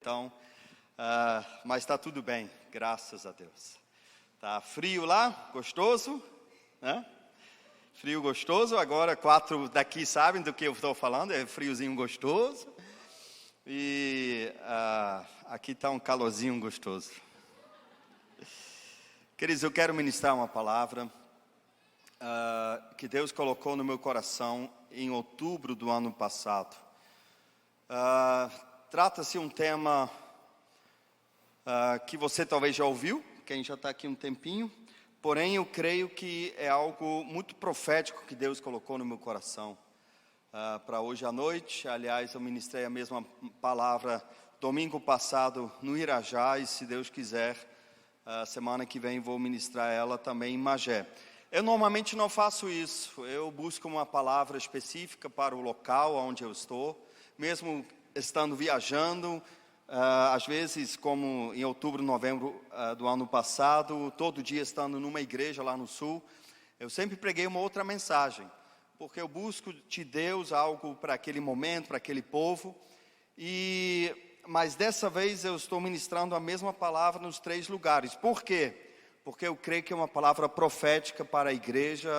Então, mas está tudo bem, graças a Deus. Tá frio lá, gostoso, né? Frio gostoso, agora 4 daqui sabem do que eu estou falando, é friozinho gostoso. E aqui está um calorzinho gostoso. Queridos, eu quero ministrar uma palavra que Deus colocou no meu coração em outubro do ano passado. Trata-se um tema que você talvez já ouviu, quem já está aqui um tempinho, porém eu creio que é algo muito profético que Deus colocou no meu coração para hoje à noite. Aliás, eu ministrei a mesma palavra domingo passado no Irajá, e se Deus quiser, semana que vem vou ministrar ela também em Magé. Eu normalmente não faço isso, eu busco uma palavra específica para o local onde eu estou, mesmo estando viajando, às vezes como em outubro, novembro do ano passado, todo dia estando numa igreja lá no sul, eu sempre preguei uma outra mensagem, porque eu busco de Deus algo para aquele momento, para aquele povo, mas dessa vez eu estou ministrando a mesma palavra nos 3 lugares. Por quê? Porque eu creio que é uma palavra profética para a igreja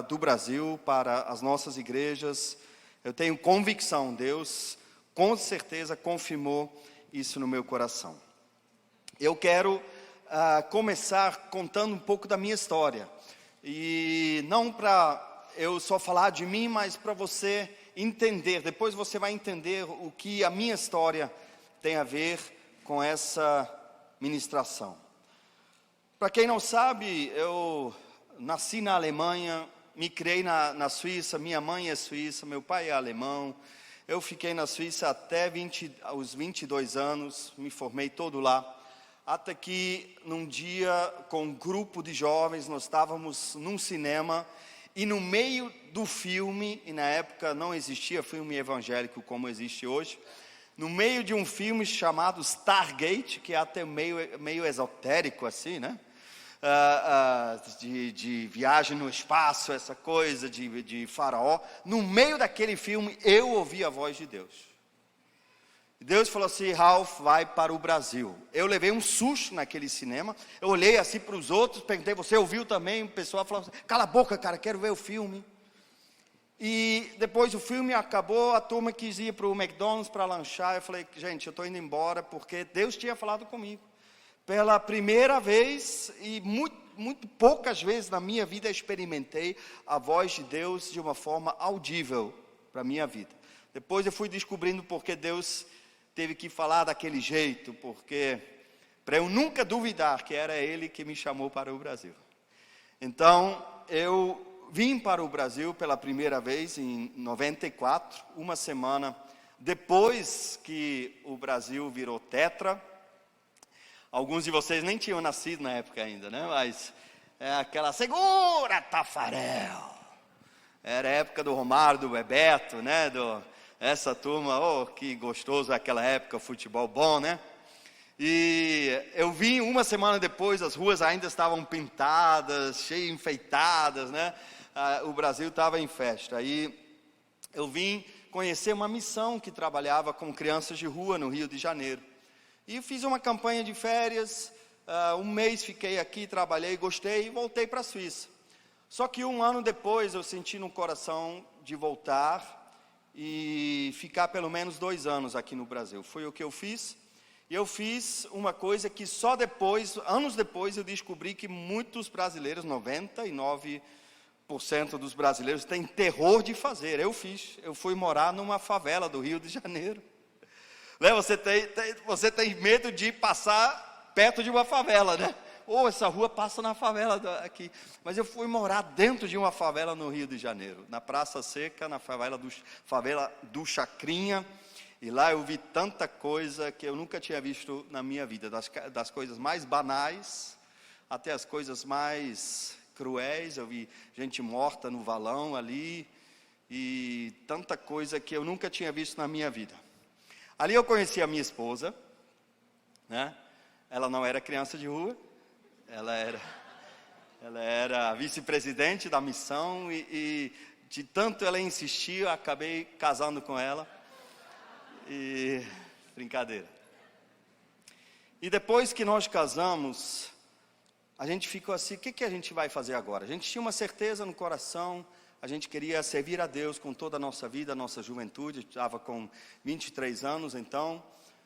do Brasil, para as nossas igrejas. Eu tenho convicção, Deus com certeza confirmou isso no meu coração. Eu quero começar contando um pouco da minha história. E não para eu só falar de mim, mas para você entender. Depois você vai entender o que a minha história tem a ver com essa ministração. Para quem não sabe, eu nasci na Alemanha, me criei na Suíça, minha mãe é suíça, meu pai é alemão. Eu fiquei na Suíça até os 22 anos, me formei todo lá. Até que num dia, com um grupo de jovens, nós estávamos num cinema, e no meio do filme, e na época não existia filme evangélico como existe hoje, no meio de um filme chamado Stargate, que é até meio esotérico assim, né? De viagem no espaço, essa coisa de faraó. No meio daquele filme, eu ouvi a voz de Deus. Deus falou assim: Ralph, vai para o Brasil. Eu levei um susto naquele cinema. Eu olhei assim para os outros, perguntei: você ouviu também? O pessoal falou assim: cala a boca, cara, quero ver o filme. E depois o filme acabou, a turma quis ir para o McDonald's para lanchar. Eu falei: gente, eu estou indo embora, porque Deus tinha falado comigo. Pela primeira vez, e muito poucas vezes na minha vida, experimentei a voz de Deus de uma forma audível para a minha vida. Depois eu fui descobrindo porque Deus teve que falar daquele jeito, porque para eu nunca duvidar que era Ele que me chamou para o Brasil. Então, eu vim para o Brasil pela primeira vez em 94, uma semana depois que o Brasil virou tetra. Alguns de vocês nem tinham nascido na época ainda, né? Mas é aquela segura, Tafarel. Era a época do Romário, do Bebeto, né? Essa turma, oh, que gostoso aquela época, futebol bom, né? E eu vim uma semana depois, as ruas ainda estavam pintadas, cheias, enfeitadas, né? O Brasil estava em festa. Aí eu vim conhecer uma missão que trabalhava com crianças de rua no Rio de Janeiro. E fiz uma campanha de férias, um mês fiquei aqui, trabalhei, gostei e voltei para a Suíça. Só que um ano depois eu senti no coração de voltar e ficar pelo menos 2 anos aqui no Brasil. Foi o que eu fiz. E eu fiz uma coisa que só depois, anos depois, eu descobri que muitos brasileiros, 99% dos brasileiros, têm terror de fazer. Eu fui morar numa favela do Rio de Janeiro. Você tem medo de passar perto de uma favela, né? Essa rua passa na favela aqui. Mas eu fui morar dentro de uma favela no Rio de Janeiro, na Praça Seca, na favela do Chacrinha. E lá eu vi tanta coisa que eu nunca tinha visto na minha vida. Das coisas mais banais até as coisas mais cruéis. Eu vi gente morta no valão ali. E tanta coisa que eu nunca tinha visto na minha vida. Ali eu conheci a minha esposa, né? Ela não era criança de rua, ela era vice-presidente da missão e de tanto ela insistir, eu acabei casando com ela. Brincadeira. E depois que nós casamos, a gente ficou assim, o que a gente vai fazer agora? A gente tinha uma certeza no coração, a gente queria servir a Deus com toda a nossa vida, a nossa juventude. Estava com 23 anos então,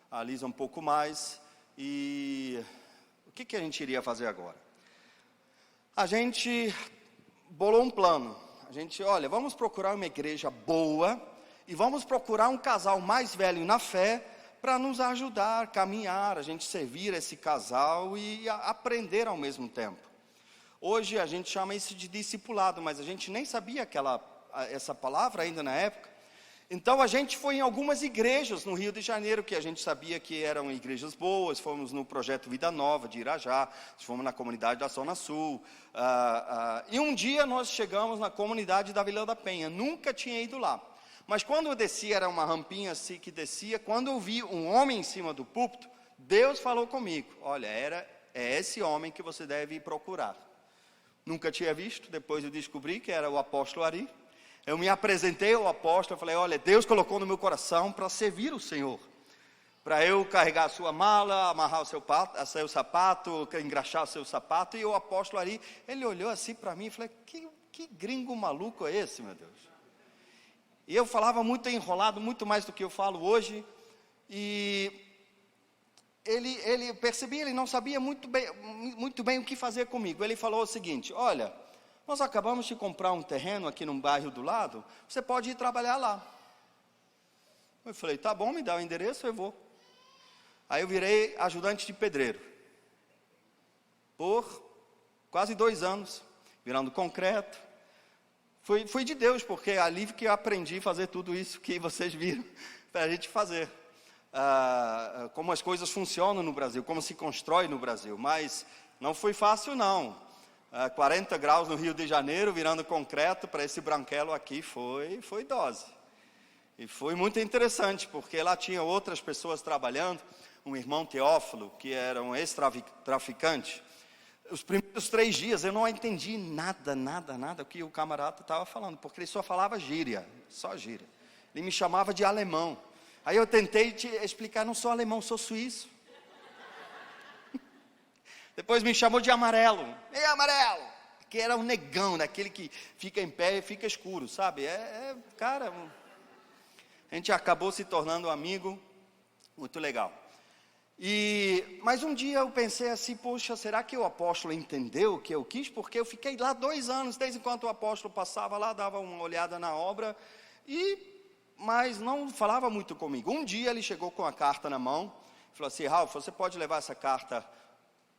a Lisa um pouco mais. E o que a gente iria fazer agora? A gente bolou um plano. A gente, olha, vamos procurar uma igreja boa e vamos procurar um casal mais velho na fé para nos ajudar a caminhar, a gente servir esse casal e aprender ao mesmo tempo. Hoje a gente chama isso de discipulado, mas a gente nem sabia essa palavra ainda na época. Então a gente foi em algumas igrejas no Rio de Janeiro, que a gente sabia que eram igrejas boas. Fomos no Projeto Vida Nova de Irajá, fomos na comunidade da Zona Sul. E um dia nós chegamos na comunidade da Vila da Penha, nunca tinha ido lá. Mas quando eu descia, era uma rampinha assim que descia, quando eu vi um homem em cima do púlpito, Deus falou comigo, olha, é esse homem que você deve procurar. Nunca tinha visto, depois eu descobri que era o apóstolo Ari. Eu me apresentei ao apóstolo, falei, olha, Deus colocou no meu coração para servir o Senhor. Para eu carregar a sua mala, amarrar o seu sapato, engraxar o seu sapato. E o apóstolo Ari, ele olhou assim para mim e falou, que gringo maluco é esse, meu Deus? E eu falava muito enrolado, muito mais do que eu falo hoje. E ele percebi, ele não sabia muito bem o que fazer comigo. Ele falou o seguinte, olha, nós acabamos de comprar um terreno aqui num bairro do lado, você pode ir trabalhar lá. Eu falei, tá bom, me dá o endereço, eu vou. Aí eu virei ajudante de pedreiro. Por quase 2 anos, virando concreto. Foi de Deus, porque é ali que eu aprendi a fazer tudo isso que vocês viram, para a gente fazer. Como as coisas funcionam no Brasil, como se constrói no Brasil, mas não foi fácil não. 40 graus no Rio de Janeiro, virando concreto para esse branquelo aqui, foi dose. E foi muito interessante, porque lá tinha outras pessoas trabalhando, um irmão Teófilo, que era um ex-traficante. Os primeiros 3 dias eu não entendi nada o que o camarada estava falando, porque ele só falava gíria, só gíria. Ele me chamava de alemão. Aí eu tentei te explicar, não sou alemão, sou suíço. Depois me chamou de amarelo. Ei, amarelo! Que era um negão, daquele que fica em pé e fica escuro, sabe? Cara, a gente acabou se tornando um amigo muito legal. Mas um dia eu pensei assim, poxa, será que o apóstolo entendeu o que eu quis? Porque eu fiquei lá 2 anos, desde enquanto o apóstolo passava lá, dava uma olhada na obra, mas não falava muito comigo. Um dia ele chegou com a carta na mão, falou assim, Ralf, você pode levar essa carta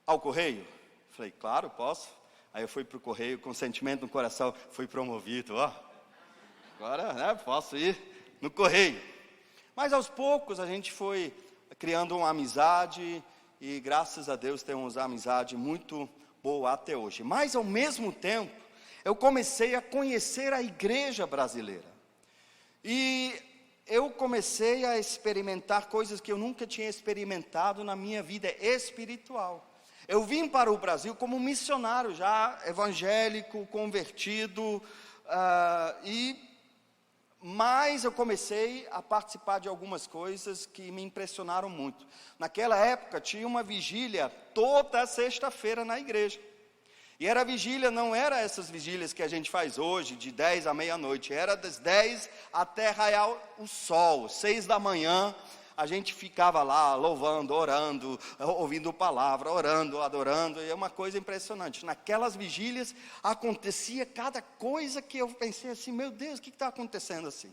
ao correio? Falei, claro, posso. Aí eu fui para o correio, com sentimento no coração, fui promovido, agora posso ir no correio. Mas aos poucos a gente foi criando uma amizade, e graças a Deus temos uma amizade muito boa até hoje. Mas ao mesmo tempo, eu comecei a conhecer a igreja brasileira. E eu comecei a experimentar coisas que eu nunca tinha experimentado na minha vida espiritual. Eu vim para o Brasil como missionário, já evangélico, convertido, mas eu comecei a participar de algumas coisas que me impressionaram muito. Naquela época tinha uma vigília toda sexta-feira na igreja. E era vigília, não era essas vigílias que a gente faz hoje, de 10 à meia-noite. Era das 10 até raiar o sol, 6 da manhã. A gente ficava lá louvando, orando, ouvindo palavra, orando, adorando. E é uma coisa impressionante. Naquelas vigílias acontecia cada coisa que eu pensei assim, meu Deus, o que está acontecendo assim?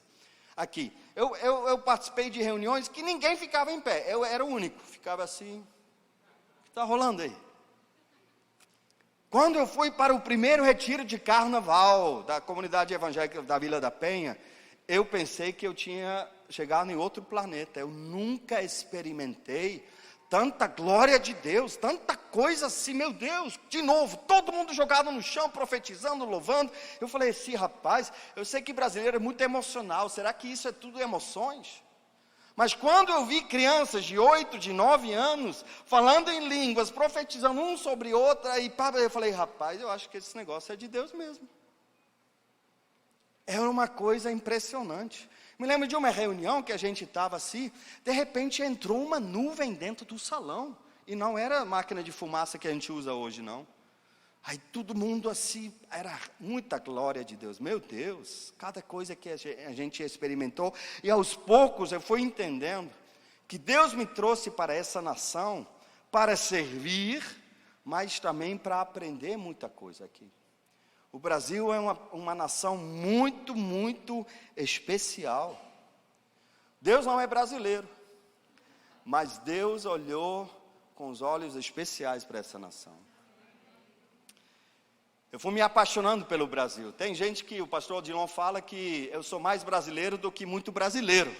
Aqui, eu participei de reuniões que ninguém ficava em pé. Eu era o único, ficava assim, o que está rolando aí? Quando eu fui para o primeiro retiro de carnaval da comunidade evangélica da Vila da Penha, eu pensei que eu tinha chegado em outro planeta. Eu nunca experimentei tanta glória de Deus, tanta coisa assim, meu Deus, de novo, todo mundo jogado no chão, profetizando, louvando. Eu falei assim, rapaz, eu sei que brasileiro é muito emocional, será que isso é tudo emoções? Mas quando eu vi crianças de 8, de 9 anos, falando em línguas, profetizando um sobre outra, eu falei, rapaz, eu acho que esse negócio é de Deus mesmo. Era uma coisa impressionante. Me lembro de uma reunião que a gente estava assim, de repente entrou uma nuvem dentro do salão, E não era máquina de fumaça que a gente usa hoje, não. Aí todo mundo assim, era muita glória de Deus. Meu Deus, cada coisa que a gente experimentou. E aos poucos eu fui entendendo que Deus me trouxe para essa nação para servir, mas também para aprender muita coisa aqui. O Brasil é uma nação muito, muito especial. Deus não é brasileiro, mas Deus olhou com os olhos especiais para essa nação. Eu fui me apaixonando pelo Brasil. Tem gente que, o pastor Odilon fala que eu sou mais brasileiro do que muito brasileiro.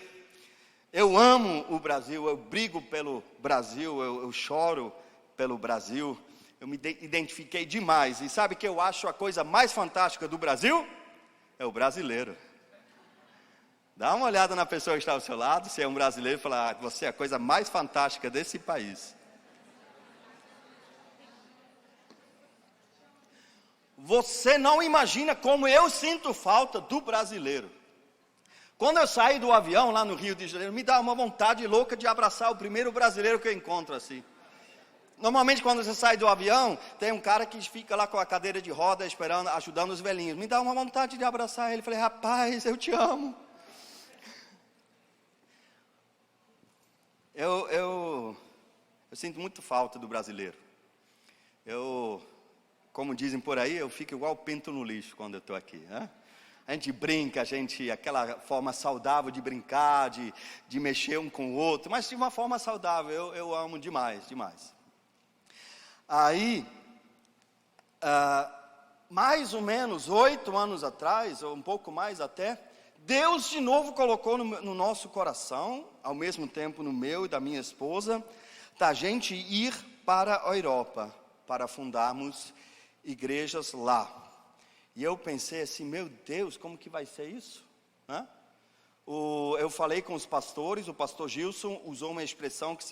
Eu amo o Brasil, eu brigo pelo Brasil, eu choro pelo Brasil. Eu me identifiquei demais. E sabe que eu acho a coisa mais fantástica do Brasil? É o brasileiro. Dá uma olhada na pessoa que está ao seu lado, se é um brasileiro, e fala, você é a coisa mais fantástica desse país. Você não imagina como eu sinto falta do brasileiro. Quando eu saí do avião lá no Rio de Janeiro, me dá uma vontade louca de abraçar o primeiro brasileiro que eu encontro assim. Normalmente quando você sai do avião, tem um cara que fica lá com a cadeira de roda esperando, ajudando os velhinhos. Me dá uma vontade de abraçar ele. Falei, rapaz, eu te amo. Eu sinto muito falta do brasileiro. Como dizem por aí, eu fico igual pinto no lixo quando eu estou aqui, né? A gente brinca, aquela forma saudável de brincar, de mexer um com o outro, mas de uma forma saudável, eu amo demais, demais. Aí, mais ou menos 8 anos atrás, ou um pouco mais até, Deus de novo colocou no nosso coração, ao mesmo tempo no meu e da minha esposa, da gente ir para a Europa, para fundarmos igrejas lá. E eu pensei assim, meu Deus, como que vai ser isso? Eu falei com os pastores, o pastor Gilson usou uma expressão que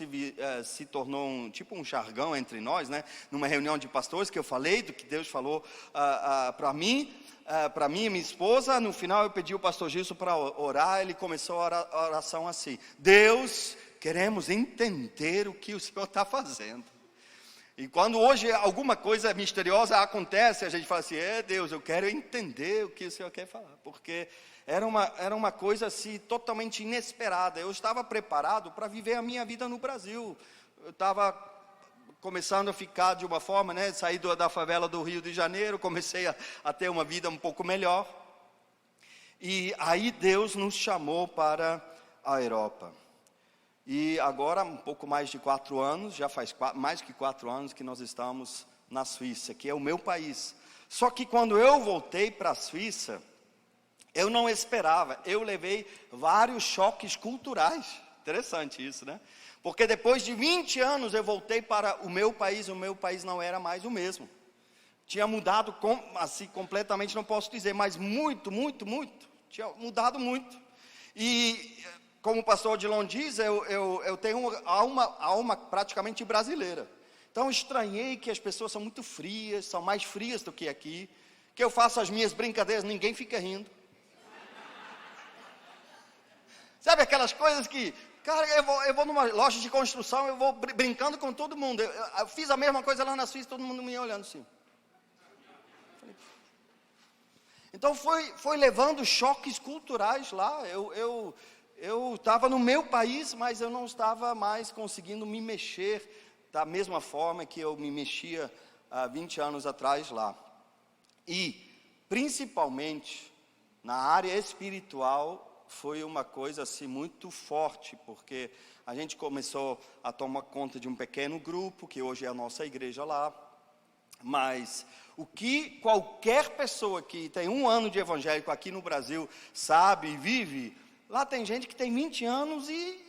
se tornou um jargão entre nós, né? Numa reunião de pastores que eu falei, do que Deus falou para mim e minha esposa. No final eu pedi o pastor Gilson para orar, ele começou a oração assim, Deus, queremos entender o que o Senhor está fazendo. E quando hoje alguma coisa misteriosa acontece, a gente fala assim, Deus, eu quero entender o que o Senhor quer falar, porque era uma coisa assim, totalmente inesperada. Eu estava preparado para viver a minha vida no Brasil. Eu estava começando a ficar de uma forma, né, saí da favela do Rio de Janeiro, comecei a ter uma vida um pouco melhor. E aí Deus nos chamou para a Europa. E agora, um pouco mais de 4 anos, já faz mais que 4 anos que nós estamos na Suíça, que é o meu país. Só que quando eu voltei para a Suíça, eu não esperava, eu levei vários choques culturais. Interessante isso, né? Porque depois de 20 anos eu voltei para o meu país não era mais o mesmo. Tinha mudado, assim, completamente, não posso dizer, mas muito. Tinha mudado muito. E como o pastor Odilon diz, eu tenho alma praticamente brasileira. Então, estranhei que as pessoas são muito frias, são mais frias do que aqui, que eu faço as minhas brincadeiras, ninguém fica rindo. Sabe aquelas coisas que, cara, eu vou numa loja de construção, eu vou brincando com todo mundo. Eu fiz a mesma coisa lá na Suíça, todo mundo me olhando assim. Então, foi levando choques culturais lá. Eu estava no meu país, mas eu não estava mais conseguindo me mexer da mesma forma que eu me mexia há 20 anos atrás lá. E, principalmente, na área espiritual, foi uma coisa assim muito forte, porque a gente começou a tomar conta de um pequeno grupo, que hoje é a nossa igreja lá. Mas o que qualquer pessoa que tem 1 ano de evangélico aqui no Brasil sabe e vive, lá tem gente que tem 20 anos e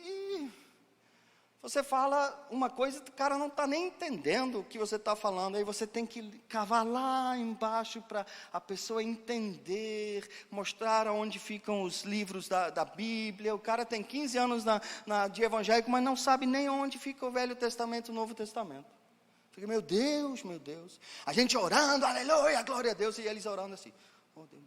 você fala uma coisa, o cara não está nem entendendo o que você está falando. Aí você tem que cavar lá embaixo para a pessoa entender, mostrar onde ficam os livros da Bíblia. O cara tem 15 anos de evangélico, mas não sabe nem onde fica o Velho Testamento e o Novo Testamento. Fica, meu Deus. A gente orando, aleluia, glória a Deus, e eles orando assim. Oh, Deus.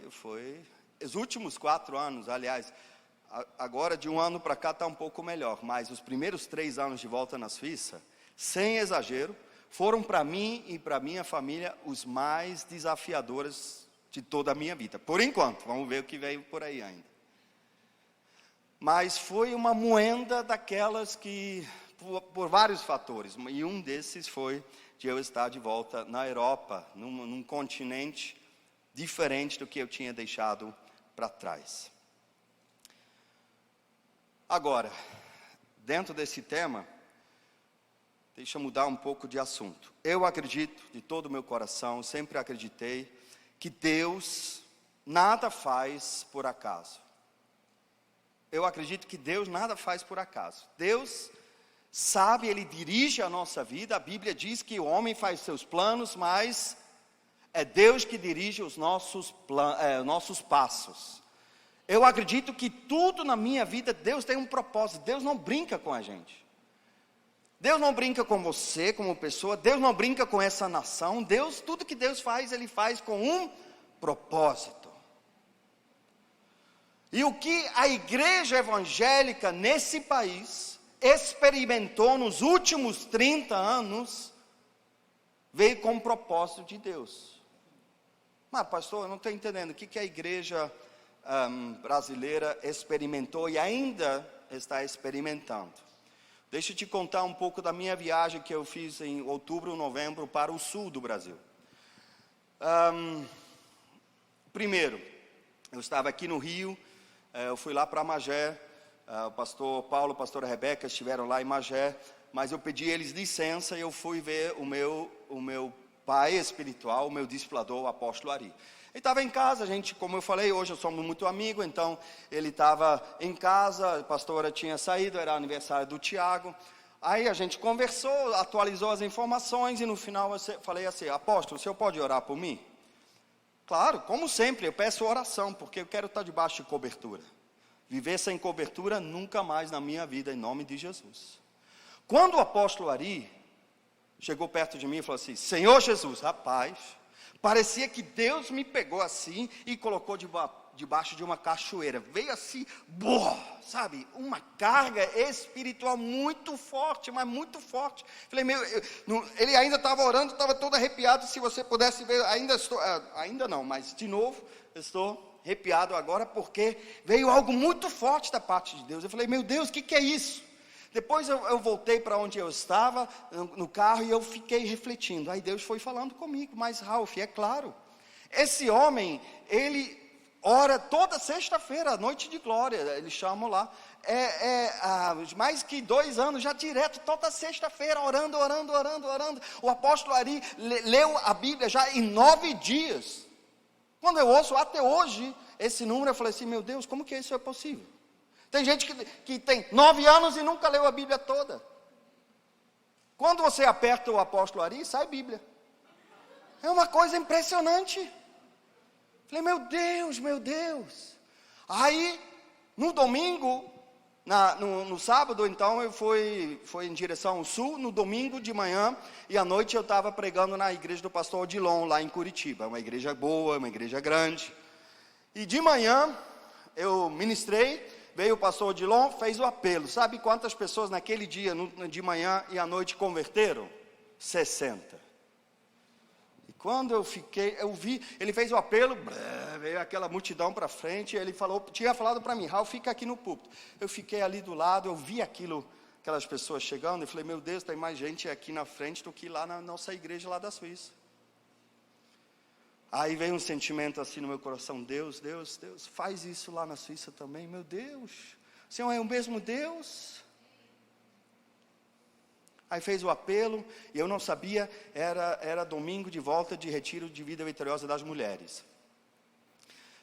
Foi os últimos 4 anos, aliás, agora de um ano para cá está um pouco melhor, mas os primeiros 3 anos de volta na Suíça, sem exagero, foram para mim e para minha família os mais desafiadores de toda a minha vida. Por enquanto, vamos ver o que veio por aí ainda. Mas foi uma moenda daquelas que, por vários fatores, e um desses foi de eu estar de volta na Europa, num continente diferente do que eu tinha deixado para trás. Agora, dentro desse tema, deixa eu mudar um pouco de assunto. Eu acredito, de todo o meu coração, sempre acreditei, que Deus nada faz por acaso. Eu acredito que Deus nada faz por acaso. Deus sabe, Ele dirige a nossa vida. A Bíblia diz que o homem faz seus planos, mas é Deus que dirige os nossos passos. Eu acredito que tudo na minha vida, Deus tem um propósito. Deus não brinca com a gente. Deus não brinca com você como pessoa. Deus não brinca com essa nação. Deus, tudo que Deus faz, Ele faz com um propósito. E o que a igreja evangélica nesse país experimentou nos últimos 30 anos, veio com o propósito de Deus. Mas pastor, eu não estou entendendo, o que a igreja brasileira experimentou e ainda está experimentando? Deixa eu te contar um pouco da minha viagem que eu fiz em outubro, novembro, para o sul do Brasil. Primeiro, eu estava aqui no Rio, eu fui lá para Magé, o pastor Paulo e a pastora Rebeca estiveram lá em Magé, mas eu pedi eles licença e eu fui ver o meu pai espiritual, o meu discipulador, o apóstolo Ari. Ele estava em casa, a gente, como eu falei, hoje somos muito amigos, então ele estava em casa, a pastora tinha saído, era aniversário do Tiago. Aí a gente conversou, atualizou as informações e no final eu falei assim: apóstolo, o senhor pode orar por mim? Claro, como sempre, eu peço oração, porque eu quero estar debaixo de cobertura. Viver sem cobertura nunca mais na minha vida, em nome de Jesus. Quando o apóstolo Ari chegou perto de mim e falou assim: Senhor Jesus, rapaz, parecia que Deus me pegou assim e colocou debaixo de uma cachoeira. Veio assim, sabe, uma carga espiritual muito forte, mas muito forte. Falei, ele ainda estava orando, estava todo arrepiado. Se você pudesse ver, ainda não, mas de novo, eu estou arrepiado agora, porque veio algo muito forte da parte de Deus. Eu falei, meu Deus, o que é isso? Depois eu voltei para onde eu estava, no carro, e eu fiquei refletindo. Aí Deus foi falando comigo, mas Ralph, é claro, esse homem, ele ora toda sexta-feira, a noite de glória, eles chamam lá, há mais que 2 anos, já direto, toda sexta-feira, orando. O apóstolo Ari leu a Bíblia já em 9 dias. Quando eu ouço até hoje esse número, eu falei assim, meu Deus, como que isso é possível? Tem gente que tem 9 anos e nunca leu a Bíblia toda. Quando você aperta o apóstolo Ari, sai Bíblia. É uma coisa impressionante. Falei, meu Deus. Aí, no domingo, no sábado, então, eu fui em direção ao sul. No domingo de manhã e à noite eu estava pregando na igreja do pastor Odilon, lá em Curitiba. Uma igreja boa, uma igreja grande. E de manhã, eu ministrei. Veio o pastor Odilon, fez o apelo. Sabe quantas pessoas naquele dia, de manhã e à noite, converteram? 60. E quando eu vi, ele fez o apelo, veio aquela multidão para frente, ele tinha falado para mim, Ralph, fica aqui no púlpito. Eu fiquei ali do lado, eu vi aquelas pessoas chegando, e falei, meu Deus, tem mais gente aqui na frente do que lá na nossa igreja lá da Suíça. Aí veio um sentimento assim no meu coração, Deus, faz isso lá na Suíça também, meu Deus, o Senhor é o mesmo Deus? Aí fez o apelo, e eu não sabia, era domingo de volta de retiro de vida vitoriosa das mulheres.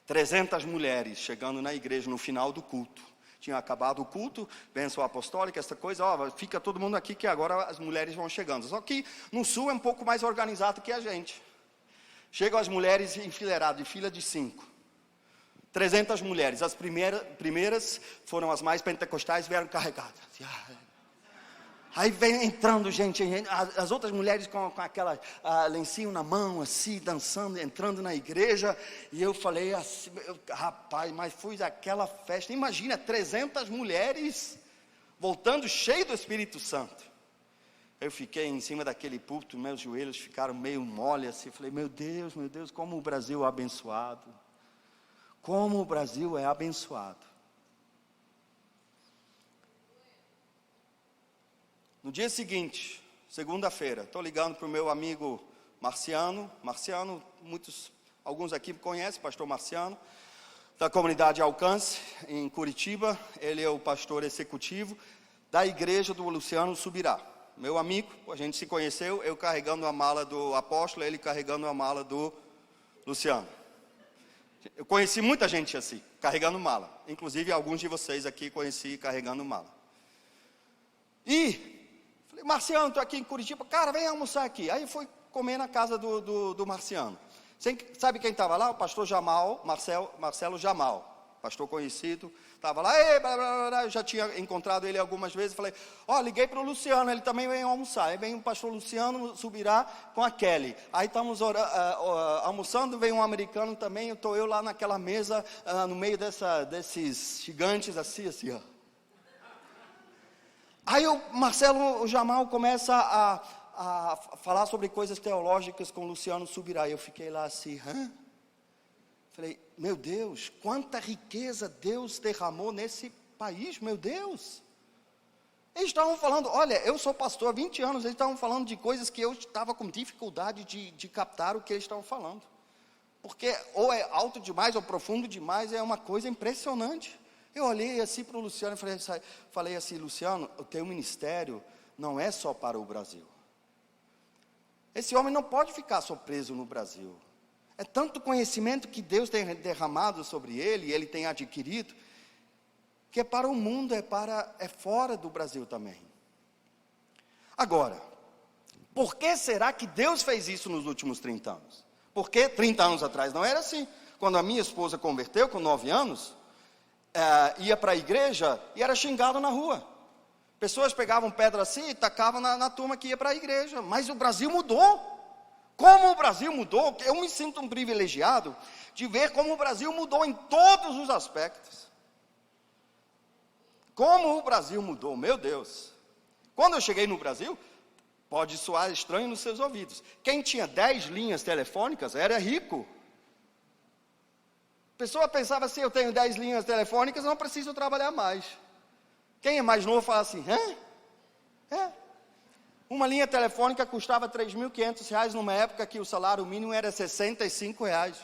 300 mulheres chegando na igreja no final do culto. Tinha acabado o culto, bênção apostólica, essa coisa, fica todo mundo aqui que agora as mulheres vão chegando. Só que no sul é um pouco mais organizado que a gente. Chegam as mulheres enfileiradas, de fila de 5. 300 mulheres. As primeiras foram as mais pentecostais, vieram carregadas. Aí vem entrando gente, as outras mulheres com aquela lencinho na mão, assim, dançando, entrando na igreja. E eu falei assim, rapaz, mas fui aquela festa. Imagina, 300 mulheres voltando cheio do Espírito Santo. Eu fiquei em cima daquele púlpito, meus joelhos ficaram meio mole assim. Falei, meu Deus, como o Brasil é abençoado. Como o Brasil é abençoado. No dia seguinte, segunda-feira, estou ligando para o meu amigo Marciano. Marciano, alguns aqui conhecem, pastor Marciano, da comunidade Alcance, em Curitiba. Ele é o pastor executivo da igreja do Luciano Subirá. Meu amigo, a gente se conheceu, eu carregando a mala do apóstolo, ele carregando a mala do Luciano. Eu conheci muita gente assim, carregando mala. Inclusive alguns de vocês aqui conheci carregando mala. E falei, Marciano, estou aqui em Curitiba, cara, vem almoçar aqui. Aí fui comer na casa do Marciano. Sabe quem estava lá? O pastor Jamal, Marcelo Jamal, pastor conhecido. Estava lá, eu já tinha encontrado ele algumas vezes. Falei, liguei para o Luciano, ele também veio almoçar. Aí vem o pastor Luciano Subirá com a Kelly. Aí estamos almoçando, vem um americano também. Estou eu lá naquela mesa, no meio desses gigantes, assim, ó. Aí o Marcelo Jamal começa a falar sobre coisas teológicas com o Luciano Subirá. E eu fiquei lá assim, Falei, meu Deus, quanta riqueza Deus derramou nesse país, meu Deus. Eles estavam falando, olha, eu sou pastor há 20 anos, eles estavam falando de coisas que eu estava com dificuldade de captar o que eles estavam falando. Porque ou é alto demais ou profundo demais, é uma coisa impressionante. Eu olhei assim para o Luciano e falei assim, Luciano, o teu ministério não é só para o Brasil. Esse homem não pode ficar só preso no Brasil. É tanto conhecimento que Deus tem derramado sobre ele, e ele tem adquirido, que é para o mundo, é fora do Brasil também. Agora, por que será que Deus fez isso nos últimos 30 anos? Porque 30 anos atrás não era assim. Quando a minha esposa converteu, com 9 anos, ia para a igreja e era xingado na rua. Pessoas pegavam pedra assim e tacavam na turma que ia para a igreja. Mas o Brasil mudou. Como o Brasil mudou, eu me sinto um privilegiado de ver como o Brasil mudou em todos os aspectos. Como o Brasil mudou, meu Deus. Quando eu cheguei no Brasil, pode soar estranho nos seus ouvidos. Quem tinha 10 linhas telefônicas era rico. A pessoa pensava assim, eu tenho 10 linhas telefônicas, não preciso trabalhar mais. Quem é mais novo fala assim, Uma linha telefônica custava R$3.500 numa época que o salário mínimo era R$65.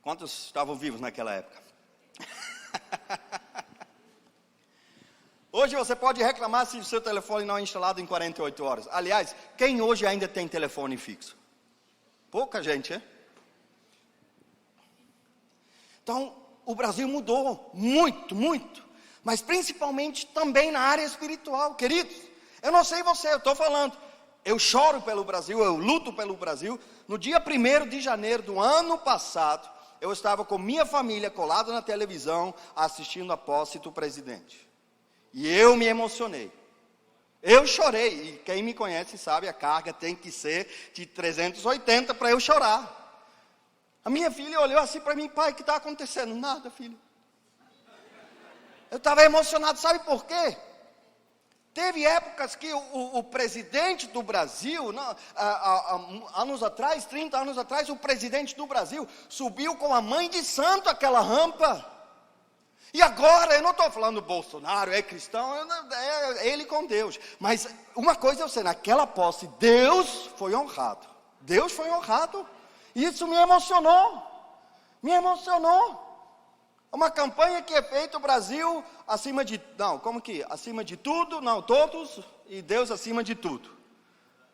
Quantos estavam vivos naquela época? Hoje você pode reclamar se o seu telefone não é instalado em 48 horas. Aliás, quem hoje ainda tem telefone fixo? Pouca gente, hein? Então, o Brasil mudou muito. Mas principalmente também na área espiritual, queridos. Eu não sei você, eu estou falando. Eu choro pelo Brasil, eu luto pelo Brasil. No dia 1º de janeiro do ano passado, eu estava com minha família colado na televisão, assistindo a posse do presidente. E eu me emocionei. Eu chorei, e quem me conhece sabe, a carga tem que ser de 380 para eu chorar. A minha filha olhou assim para mim, pai, o que está acontecendo? Nada, filho. Eu estava emocionado, sabe por quê? Teve épocas que o presidente do Brasil, anos atrás, 30 anos atrás, o presidente do Brasil subiu com a mãe de santo aquela rampa. E agora, eu não estou falando do Bolsonaro, é cristão, é ele com Deus. Mas uma coisa eu sei, naquela posse, Deus foi honrado. Deus foi honrado. Isso me emocionou. Uma campanha que é feita o Brasil acima de tudo, não, todos, e Deus acima de tudo.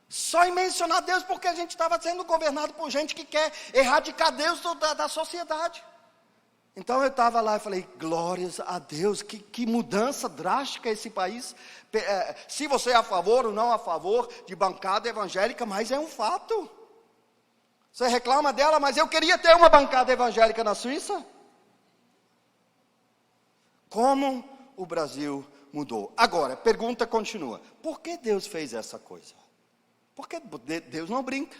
Só em mencionar Deus porque a gente estava sendo governado por gente que quer erradicar Deus da sociedade. Então eu estava lá e falei, glórias a Deus, que mudança drástica esse país. Se você é a favor ou não a favor de bancada evangélica, mas é um fato. Você reclama dela, mas eu queria ter uma bancada evangélica na Suíça. Como o Brasil mudou. Agora, a pergunta continua: por que Deus fez essa coisa? Porque Deus não brinca.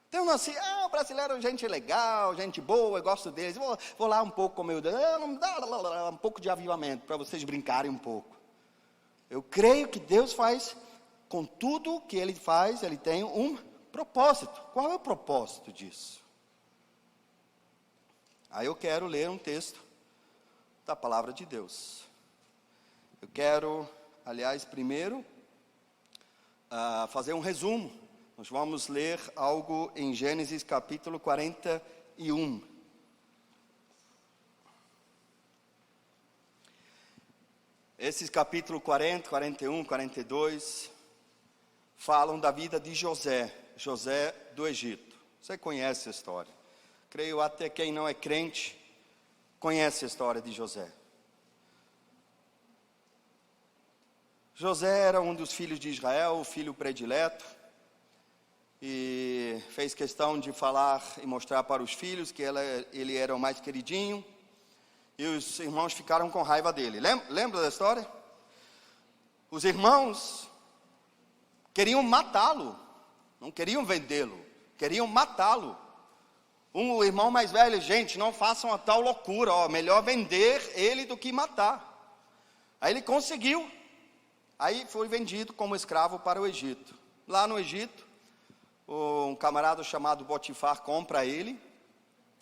Deus não assim, o brasileiro é gente legal, gente boa, eu gosto deles, vou lá um pouco com meu Deus, um pouco de avivamento, para vocês brincarem um pouco. Eu creio que Deus faz, com tudo que Ele faz, Ele tem um propósito. Qual é o propósito disso? Aí eu quero ler um texto da palavra de Deus. Eu quero, aliás, primeiro, fazer um resumo. Nós vamos ler algo em Gênesis capítulo 41. Esses capítulos 40, 41, 42 falam da vida de José do Egito. Você conhece a história. Creio até quem não é crente conhece a história de José. José era um dos filhos de Israel, o filho predileto, e fez questão de falar e mostrar para os filhos que ele era o mais queridinho, e os irmãos ficaram com raiva dele. Lembra da história? Os irmãos queriam matá-lo, não queriam vendê-lo, queriam matá-lo. O irmão mais velho, gente, não façam a tal loucura, melhor vender ele do que matar. Aí ele conseguiu, aí foi vendido como escravo para o Egito. Lá no Egito, um camarada chamado Potifar compra ele,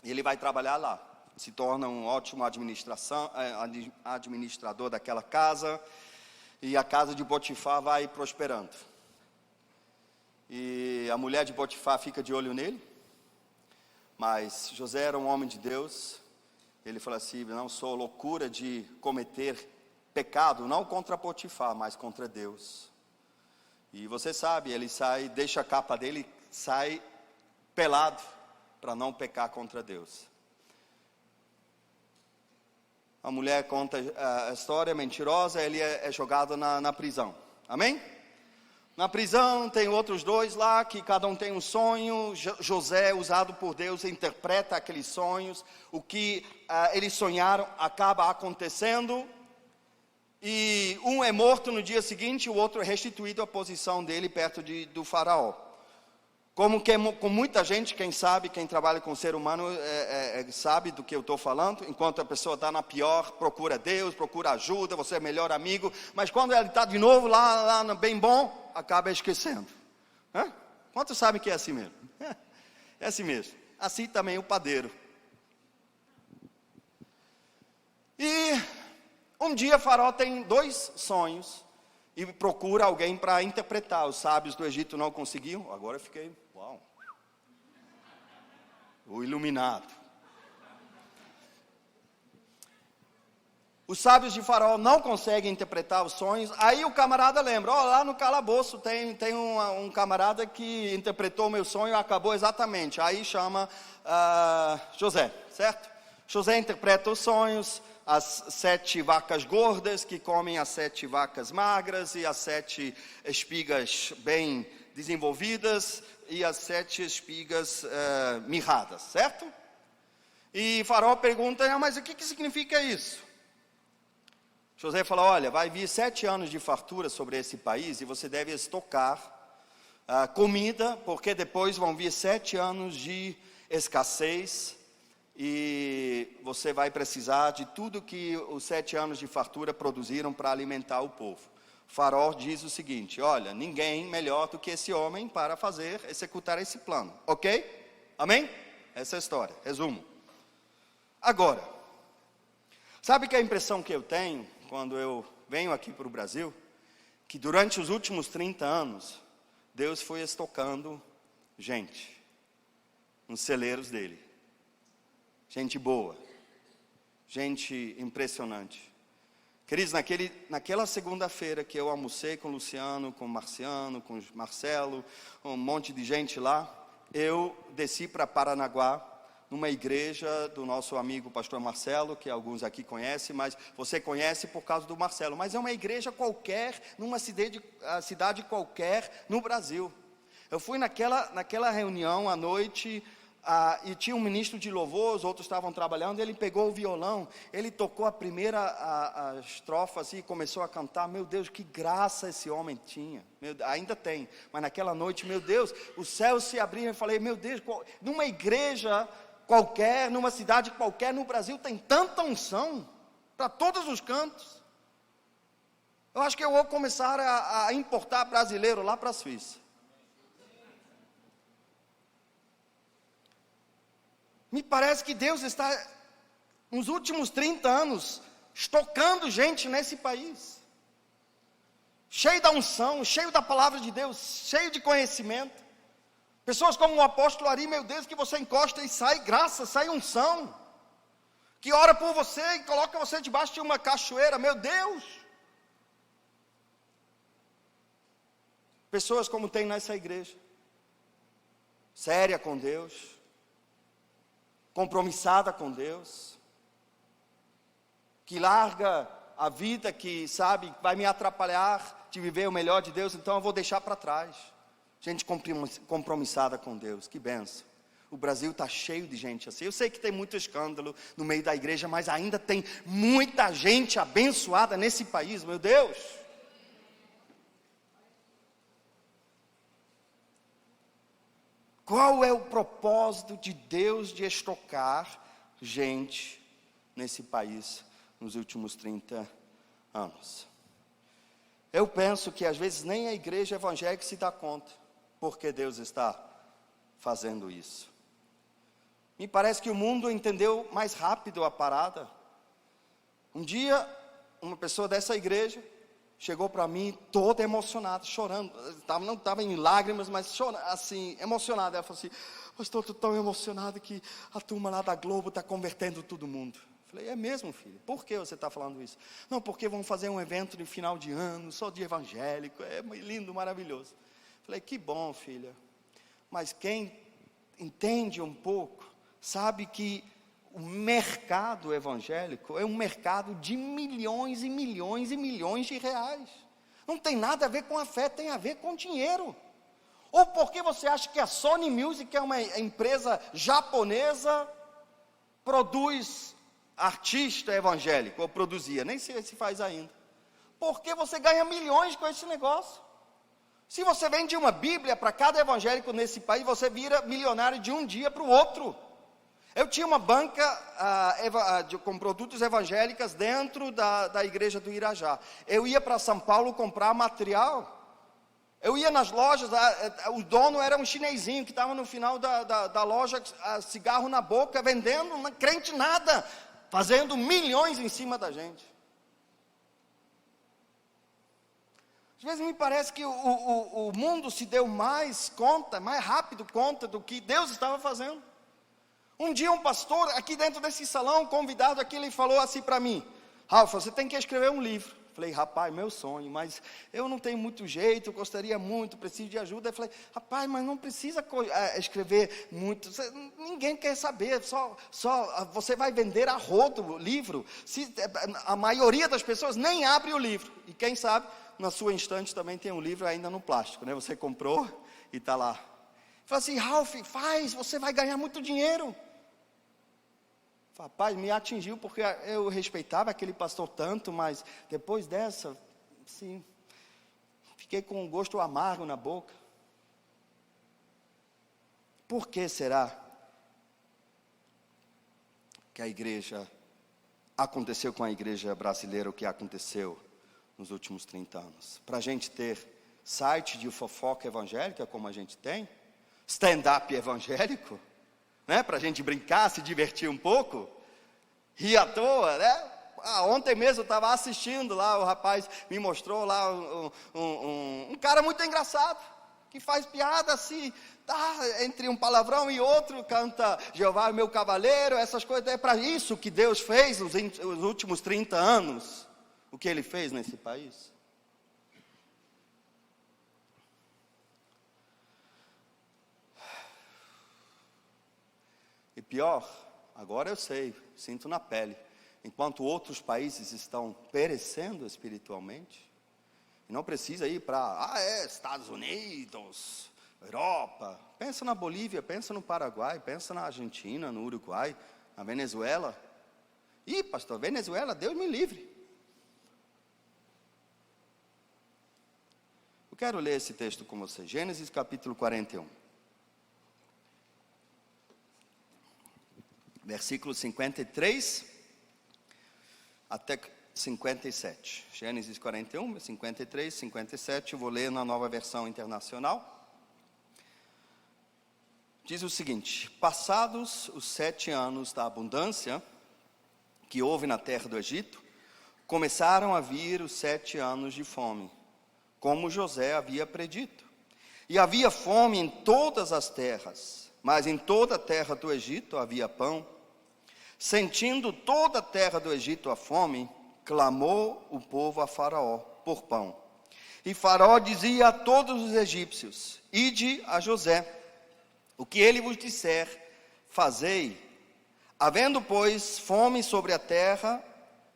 e ele vai trabalhar lá. Se torna um ótimo administrador daquela casa, e a casa de Potifar vai prosperando. E a mulher de Potifar fica de olho nele, mas José era um homem de Deus. Ele falou assim: não sou loucura de cometer pecado, não contra Potifar, mas contra Deus. E você sabe, ele sai, deixa a capa dele, sai pelado, para não pecar contra Deus. A mulher conta a história mentirosa, ele é jogado na prisão. Amém? Na prisão tem outros dois lá, que cada um tem um sonho. José, usado por Deus, interpreta aqueles sonhos. O que eles sonharam acaba acontecendo. E um é morto no dia seguinte, o outro é restituído à posição dele perto do faraó. Com muita gente, quem trabalha com o ser humano sabe do que eu estou falando. Enquanto a pessoa está na pior, procura Deus, procura ajuda, você é melhor amigo. Mas quando ele está de novo lá no bem bom, acaba esquecendo. Quantos sabem que é assim mesmo? É assim mesmo. Assim também o padeiro. E um dia Faraó tem 2 sonhos e procura alguém para interpretar. Os sábios do Egito não conseguiam. Agora eu fiquei, uau, o iluminado. Os sábios de Faraó não conseguem interpretar os sonhos. Aí o camarada lembra: lá no calabouço tem um camarada que interpretou o meu sonho e acabou exatamente. Aí chama José, certo? José interpreta os sonhos. As 7 vacas gordas que comem as 7 vacas magras, e as 7 espigas bem desenvolvidas, e as 7 espigas mirradas, certo? E Faraó pergunta: mas o que significa isso? José fala: olha, vai vir 7 anos de fartura sobre esse país, e você deve estocar comida, porque depois vão vir 7 anos de escassez, e você vai precisar de tudo que os 7 anos de fartura produziram para alimentar o povo. Faraó diz o seguinte: olha, ninguém melhor do que esse homem para executar esse plano, ok? Amém? Essa é a história, resumo. Agora, sabe que a impressão que eu tenho quando eu venho aqui para o Brasil? Que durante os últimos 30 anos, Deus foi estocando gente nos celeiros dele. Gente boa, gente impressionante. Queridos, naquela segunda-feira que eu almocei com o Luciano, com o Marciano, com o Marcelo, um monte de gente lá, eu desci para Paranaguá, numa igreja do nosso amigo pastor Marcelo, que alguns aqui conhecem, mas você conhece por causa do Marcelo. Mas é uma igreja qualquer, numa cidade qualquer no Brasil. Eu fui naquela reunião à noite, e tinha um ministro de louvor, os outros estavam trabalhando, ele pegou o violão, ele tocou a primeira a estrofa assim, e começou a cantar. Meu Deus, que graça esse homem tinha, ainda tem, mas naquela noite, meu Deus, os céus se abriram. Eu falei, meu Deus, numa igreja qualquer, numa cidade qualquer no Brasil, tem tanta unção, para todos os cantos. Eu acho que eu vou começar a importar brasileiro lá para a Suíça. Me parece que Deus está, nos últimos 30 anos, estocando gente nesse país. Cheio da unção, cheio da palavra de Deus, cheio de conhecimento. Pessoas como o apóstolo Ari, meu Deus, que você encosta e sai graça, sai unção. Que ora por você e coloca você debaixo de uma cachoeira, meu Deus. Pessoas como tem nessa igreja. Séria com Deus. Compromissada com Deus, que larga a vida que, sabe, vai me atrapalhar de viver o melhor de Deus, então eu vou deixar para trás. Gente compromissada com Deus, que benção. O Brasil está cheio de gente assim. Eu sei que tem muito escândalo no meio da igreja, mas ainda tem muita gente abençoada nesse país, meu Deus. Qual é o propósito de Deus de estocar gente nesse país nos últimos 30 anos? Eu penso que às vezes nem a igreja evangélica se dá conta porque Deus está fazendo isso. Me parece que o mundo entendeu mais rápido a parada. Um dia, uma pessoa dessa igreja chegou para mim toda emocionada, chorando. Não estava em lágrimas, mas chorando, assim, emocionada. Ela falou assim, pastor, estou tão emocionado que a turma lá da Globo está convertendo todo mundo. Falei, é mesmo, filho? Por que você está falando isso? Não, porque vão fazer um evento de final de ano, só de evangélico, é lindo, maravilhoso. Falei, que bom, filha. Mas quem entende um pouco, sabe que o mercado evangélico é um mercado de milhões e milhões e milhões de reais. Não tem nada a ver com a fé, tem a ver com dinheiro. Ou porque você acha que a Sony Music é uma empresa japonesa, produz artista evangélico, ou produzia, nem sei se faz ainda. Porque você ganha milhões com esse negócio. Se você vende uma Bíblia para cada evangélico nesse país, você vira milionário de um dia para o outro. Eu tinha uma banca com produtos evangélicos dentro da igreja do Irajá. Eu ia para São Paulo comprar material. Eu ia nas lojas, o dono era um chinesinho que estava no final da loja, cigarro na boca, vendendo, não crente nada, fazendo milhões em cima da gente. Às vezes me parece que o mundo se deu mais rápido conta do que Deus estava fazendo. Um dia um pastor aqui dentro desse salão, convidado aqui, ele falou assim para mim, Ralf, você tem que escrever um livro. Falei, rapaz, meu sonho, mas eu não tenho muito jeito, eu gostaria muito, preciso de ajuda. Eu falei, rapaz, mas não precisa escrever muito, ninguém quer saber, só você vai vender a rodo o livro. A maioria das pessoas nem abre o livro, e quem sabe, na sua estante também tem um livro ainda no plástico, né? Você comprou e está lá. Falei assim, Ralf, faz, você vai ganhar muito dinheiro. Rapaz, me atingiu porque eu respeitava aquele pastor tanto, mas depois dessa, sim, fiquei com um gosto amargo na boca. Por que será que aconteceu com a igreja brasileira o que aconteceu nos últimos 30 anos? Para a gente ter site de fofoca evangélica como a gente tem, stand-up evangélico, né? Para a gente brincar, se divertir um pouco, rir à toa, né? Ontem mesmo eu estava assistindo lá, o rapaz me mostrou lá um cara muito engraçado, que faz piada assim, tá, entre um palavrão e outro, canta Jeová é meu cavaleiro, essas coisas. É para isso que Deus fez nos últimos 30 anos, o que Ele fez nesse país. E pior, agora eu sei, sinto na pele, enquanto outros países estão perecendo espiritualmente, e não precisa ir para, Estados Unidos, Europa, pensa na Bolívia, pensa no Paraguai, pensa na Argentina, no Uruguai, na Venezuela. Ih, pastor, Venezuela, Deus me livre. Eu quero ler esse texto com você, Gênesis capítulo 41. Versículo 53 até 57. Gênesis 41, 53, 57, eu vou ler na Nova Versão Internacional. Diz o seguinte: passados os 7 anos da abundância que houve na terra do Egito, começaram a vir os 7 anos de fome, como José havia predito. E havia fome em todas as terras, mas em toda a terra do Egito havia pão. Sentindo toda a terra do Egito a fome, clamou o povo a Faraó por pão. E Faraó dizia a todos os egípcios: ide a José, o que ele vos disser, fazei. Havendo, pois, fome sobre a terra,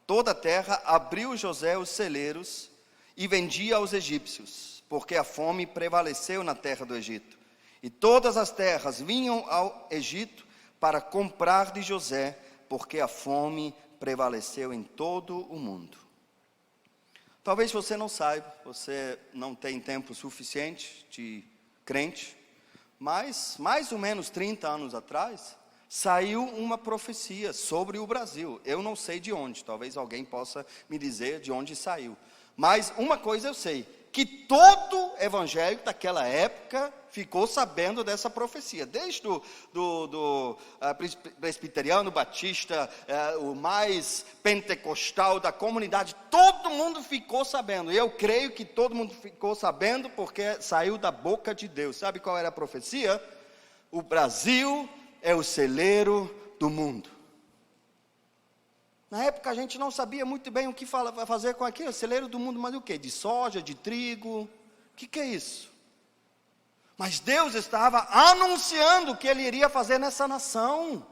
toda a terra, abriu José os celeiros e vendia aos egípcios, porque a fome prevaleceu na terra do Egito. E todas as terras vinham ao Egito para comprar de José, porque a fome prevaleceu em todo o mundo. Talvez você não saiba, você não tem tempo suficiente de crente, mas mais ou menos 30 anos atrás, saiu uma profecia sobre o Brasil. Eu não sei de onde, talvez alguém possa me dizer de onde saiu. Mas uma coisa eu sei, que todo evangélico daquela época ficou sabendo dessa profecia. Desde do presbiteriano, batista, o mais pentecostal da comunidade, todo mundo ficou sabendo. E eu creio que todo mundo ficou sabendo porque saiu da boca de Deus. Sabe qual era a profecia? O Brasil é o celeiro do mundo. Na época a gente não sabia muito bem o que fazer com aquilo, celeiro do mundo, mas o quê? De soja, de trigo, o que é isso? Mas Deus estava anunciando o que Ele iria fazer nessa nação.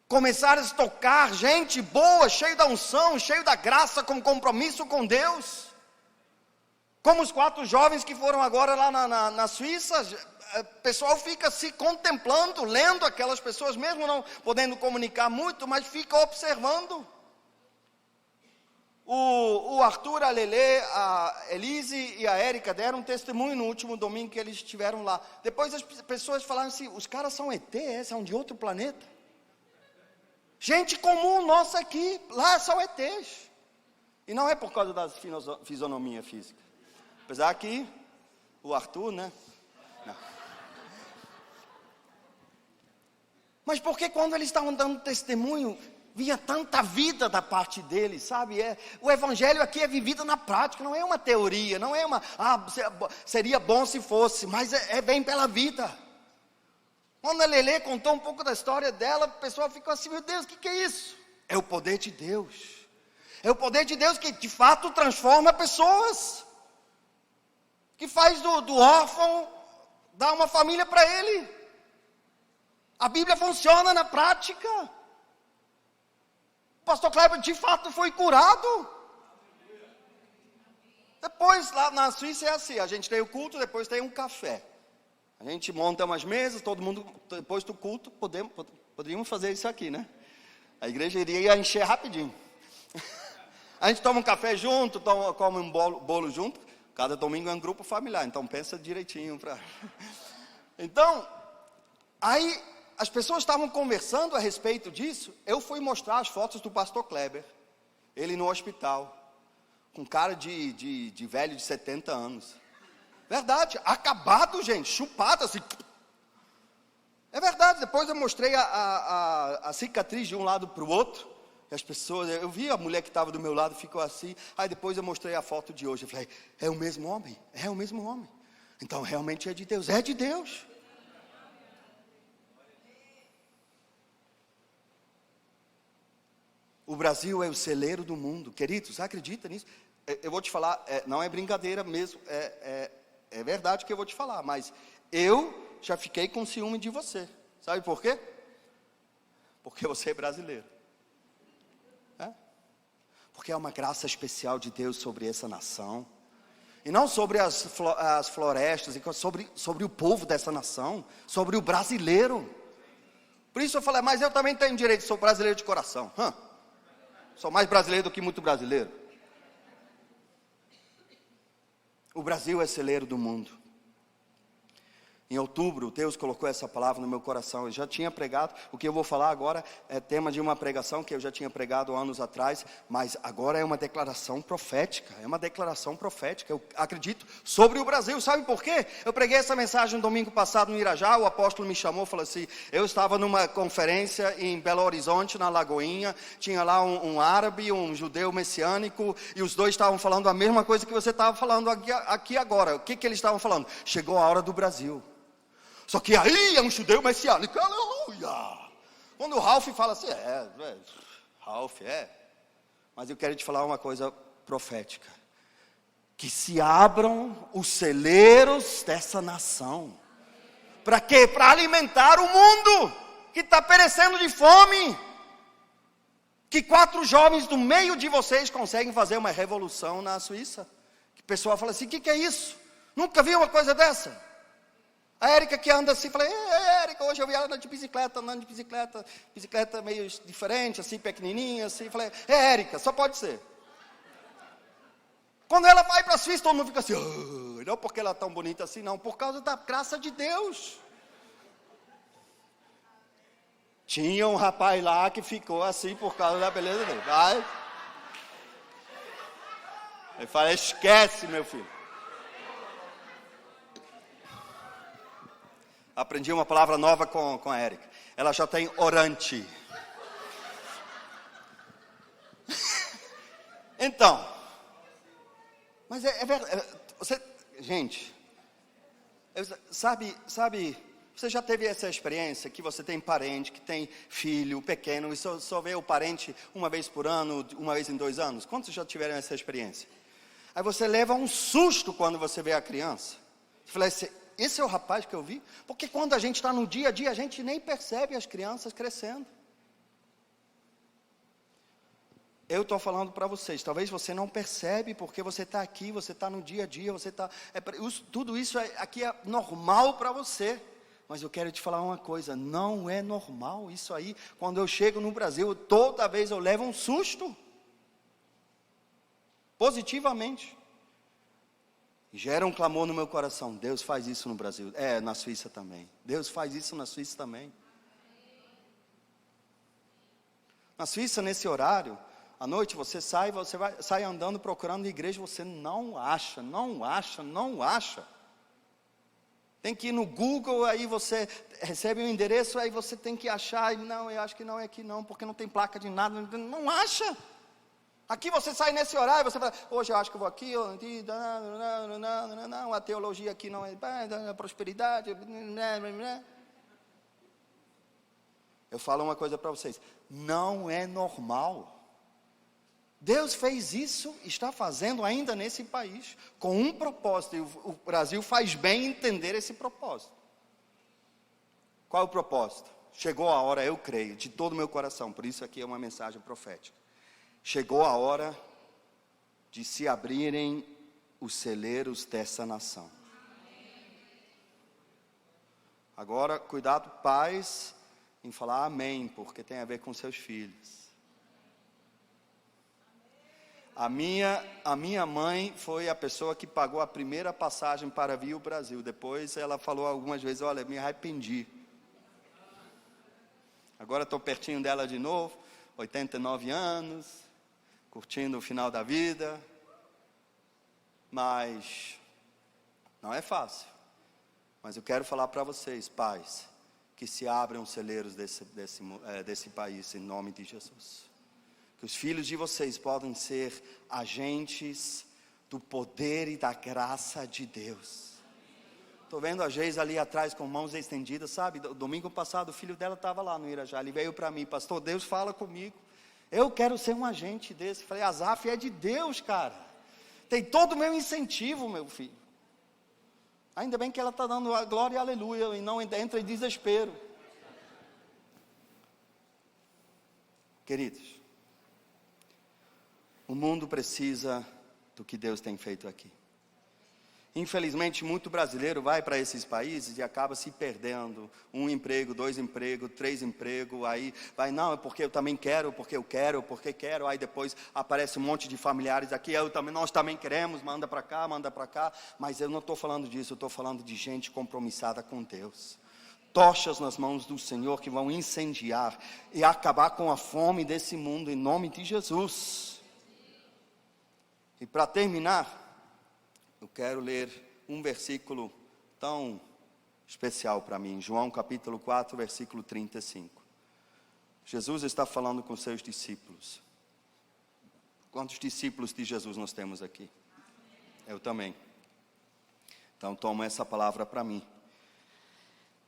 Começar a tocar gente boa, cheio da unção, cheio da graça, com compromisso com Deus. Como os 4 jovens que foram agora lá na Suíça, o pessoal fica se contemplando, lendo aquelas pessoas, mesmo não podendo comunicar muito, mas fica observando. O Arthur, a Lelê, a Elise e a Érica deram um testemunho no último domingo que eles estiveram lá. Depois as pessoas falaram assim: os caras são ET, são de outro planeta. Gente comum nossa aqui, lá são ETs. E não é por causa da fisionomia física. Apesar que o Arthur, né? Não. Mas porque quando eles estavam dando testemunho, vinha tanta vida da parte deles, sabe? O evangelho aqui é vivido na prática, não é uma teoria, não é seria bom se fosse, mas bem pela vida. Quando a Lelê contou um pouco da história dela, o pessoal ficou assim: meu Deus, o que é isso? É o poder de Deus. É o poder de Deus que de fato transforma pessoas. Que faz do órfão dar uma família para ele. A Bíblia funciona na prática. O pastor Kleber de fato foi curado. Depois lá na Suíça é assim, a gente tem o culto, depois tem um café. A gente monta umas mesas, todo mundo, depois do culto, poderíamos fazer isso aqui, né? A igreja iria encher rapidinho. A gente toma um café junto, come um bolo junto. Cada domingo é um grupo familiar, então pensa direitinho. Então, aí as pessoas estavam conversando a respeito disso. Eu fui mostrar as fotos do pastor Kleber, ele no hospital, com cara de velho de 70 anos. Verdade, acabado, gente, chupado assim. É verdade, depois eu mostrei a cicatriz de um lado para o outro. E as pessoas, eu vi a mulher que estava do meu lado, ficou assim. Aí depois eu mostrei a foto de hoje. Eu falei: é o mesmo homem? É o mesmo homem. Então realmente é de Deus. É de Deus. O Brasil é o celeiro do mundo. Queridos, acredita nisso? Eu vou te falar, não é brincadeira mesmo. É verdade que eu vou te falar. Mas eu já fiquei com ciúme de você. Sabe por quê? Porque você é brasileiro. Porque é uma graça especial de Deus sobre essa nação. E não sobre as florestas, sobre o povo dessa nação, sobre o brasileiro. Por isso eu falei, mas eu também tenho direito, sou brasileiro de coração. Sou mais brasileiro do que muito brasileiro. O Brasil é celeiro do mundo. Em outubro, Deus colocou essa palavra no meu coração. Eu já tinha pregado, o que eu vou falar agora é tema de uma pregação que eu já tinha pregado anos atrás, mas agora é uma declaração profética, eu acredito, sobre o Brasil. Sabe por quê? Eu preguei essa mensagem no domingo passado no Irajá, o apóstolo me chamou e falou assim, eu estava numa conferência em Belo Horizonte, na Lagoinha, tinha lá um árabe, um judeu messiânico, e os dois estavam falando a mesma coisa que você estava falando aqui agora. O que eles estavam falando? Chegou a hora do Brasil. Só que aí é um judeu messiânico, aleluia. Quando o Ralph fala assim, Ralph é. Mas eu quero te falar uma coisa profética. Que se abram os celeiros dessa nação. Para quê? Para alimentar o mundo, que está perecendo de fome. Que 4 jovens do meio de vocês conseguem fazer uma revolução na Suíça. Que o pessoal fala assim, o que é isso? Nunca vi uma coisa dessa. A Érica que anda assim, falei, Érica, hoje eu vi ela andando de bicicleta, bicicleta meio diferente, assim, pequenininha, assim, falei, Érica, só pode ser. Quando ela vai para a Suíça, todo mundo fica assim, não porque ela é tão bonita assim, não, por causa da graça de Deus. Tinha um rapaz lá que ficou assim por causa da beleza dele. Vai. Eu falei, esquece, meu filho. Aprendi uma palavra nova com a Érica. Ela já tem orante. Então. Mas é verdade. Gente. Sabe, você já teve essa experiência que você tem parente, que tem filho pequeno, e só vê o parente uma vez por ano, uma vez em 2 anos? Quantos já tiveram essa experiência? Aí você leva um susto quando você vê a criança. Você fala assim, esse é o rapaz que eu vi? Porque quando a gente está no dia a dia, a gente nem percebe as crianças crescendo. Eu estou falando para vocês, talvez você não percebe, porque você está aqui, você está no dia a dia, tudo isso aqui é normal para você. Mas eu quero te falar uma coisa, não é normal isso aí. Quando eu chego no Brasil, toda vez eu levo um susto. Positivamente. Gera um clamor no meu coração. Deus faz isso no Brasil. Na Suíça também. Deus faz isso na Suíça também. Na Suíça, nesse horário, à noite você sai andando procurando igreja, você não acha. Tem que ir no Google, aí você recebe um endereço, aí você tem que achar, não, eu acho que não é aqui não, porque não tem placa de nada, não acha. Aqui você sai nesse horário, você fala, hoje eu acho que eu vou aqui, não, a teologia aqui não é prosperidade. Eu falo uma coisa para vocês, não é normal. Deus fez isso, está fazendo ainda nesse país, com um propósito, e o Brasil faz bem entender esse propósito. Qual é o propósito? Chegou a hora, eu creio, de todo o meu coração, por isso aqui é uma mensagem profética. Chegou a hora de se abrirem os celeiros dessa nação. Agora, cuidado, pais, em falar amém, porque tem a ver com seus filhos. A minha mãe foi a pessoa que pagou a primeira passagem para vir ao Brasil. Depois ela falou algumas vezes, olha, me arrependi. Agora estou pertinho dela de novo, 89 anos, curtindo o final da vida. Mas não é fácil. Mas eu quero falar para vocês, pais, que se abram os celeiros desse país, em nome de Jesus. Que os filhos de vocês podem ser agentes do poder e da graça de Deus. Estou vendo a Geis ali atrás com mãos estendidas, sabe? Domingo passado o filho dela estava lá no Irajá, ele veio para mim, pastor, Deus fala comigo. Eu quero ser um agente desse. Falei, Azaf é de Deus, cara. Tem todo o meu incentivo, meu filho. Ainda bem que ela está dando a glória e aleluia, e não entra em desespero. Queridos, o mundo precisa do que Deus tem feito aqui. Infelizmente, muito brasileiro vai para esses países e acaba se perdendo. 1 emprego, 2 empregos, 3 empregos, aí vai, não, é porque eu também quero, porque quero, aí depois aparece um monte de familiares aqui, nós também queremos, manda para cá, mas eu não estou falando disso, eu estou falando de gente compromissada com Deus. Tochas nas mãos do Senhor que vão incendiar e acabar com a fome desse mundo, em nome de Jesus. E para terminar, eu quero ler um versículo tão especial para mim, João capítulo 4, versículo 35. Jesus está falando com seus discípulos. Quantos discípulos de Jesus nós temos aqui? Eu também. Então toma essa palavra para mim.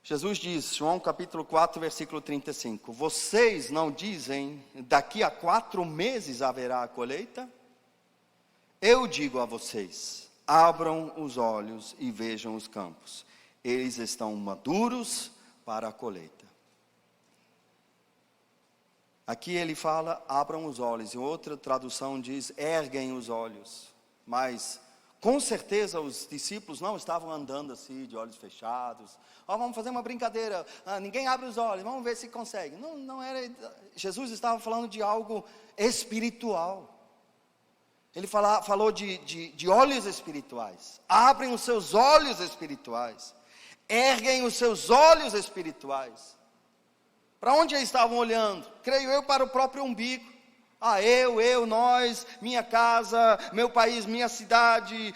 Jesus diz, João capítulo 4, versículo 35. Vocês não dizem, daqui a 4 meses haverá a colheita? Eu digo a vocês, abram os olhos e vejam os campos. Eles estão maduros para a colheita. Aqui ele fala, abram os olhos. Em outra tradução diz, erguem os olhos. Mas, com certeza, os discípulos não estavam andando assim, de olhos fechados. Vamos fazer uma brincadeira. Ninguém abre os olhos, vamos ver se consegue. Não era. Jesus estava falando de algo espiritual. Ele falou de olhos espirituais. Abrem os seus olhos espirituais. Erguem os seus olhos espirituais. Para onde eles estavam olhando? Creio eu, para o próprio umbigo. Nós, minha casa, meu país, minha cidade,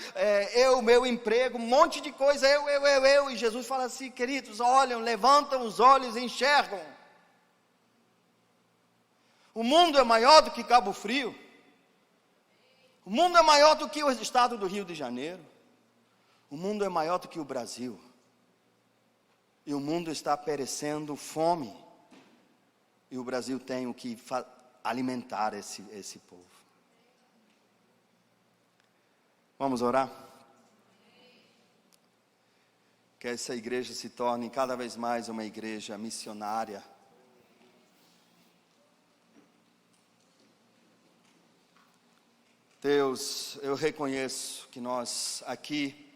meu emprego, um monte de coisa, eu. E Jesus fala assim, queridos, olham, levantam os olhos e enxergam. O mundo é maior do que Cabo Frio. O mundo é maior do que o estado do Rio de Janeiro. O mundo é maior do que o Brasil. E o mundo está perecendo fome. E o Brasil tem o que alimentar esse povo. Vamos orar? Que essa igreja se torne cada vez mais uma igreja missionária. Deus, eu reconheço que nós aqui,